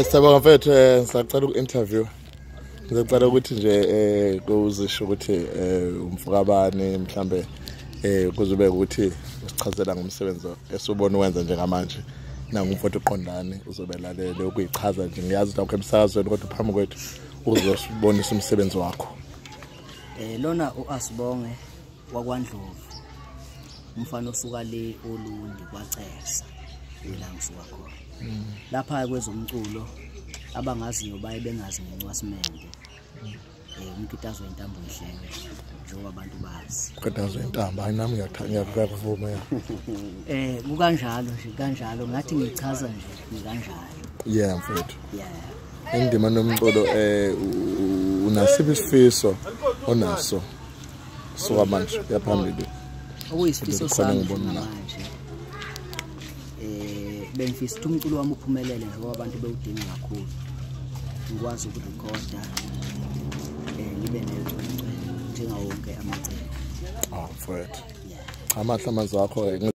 Siyabonga mfethu, ngisacela uku-interview. Ngicela ukuthi nje kuzisho ukuthi umfukabani mhlambe kuzobe ukuthi usichazela ngomsebenzi esubona wenza njengamanje. Nangumfowethu uqondani uzobe lalele ukuyichaza nje. Ngiyazi ukuthi emsakazweni kodwa phambi kwethu uzosibonisa umsebenzi wakho. Lona uAsibonge wakwaNdlovu. Umfana osuka le Olundi kwaCesa. La ngisuka khona. Lapha kwezomculo abangaziyo baye bengazi ngencwasimende. Umkitazo wentambo enhlenge njengoba abantu bazi. Umkitazo wentambo nami ngiyakuvuma ya. Kukanjalo nje kanjalo ngathi ngichaza nje kanjalo. Yeah mfethu. Yeah. Indima nomculo unasiphi isifiso onaso soka manje yaphambili. Okuyisifiso sami manje. Bengifisa ukuthi umculo wami uphumelele njengoba abantu bewudinga kakhulu. Ngikwazi ukurekhoda libe necwecwe njengawo wonke amacebo. Mfethu. Amahle amanzi wakho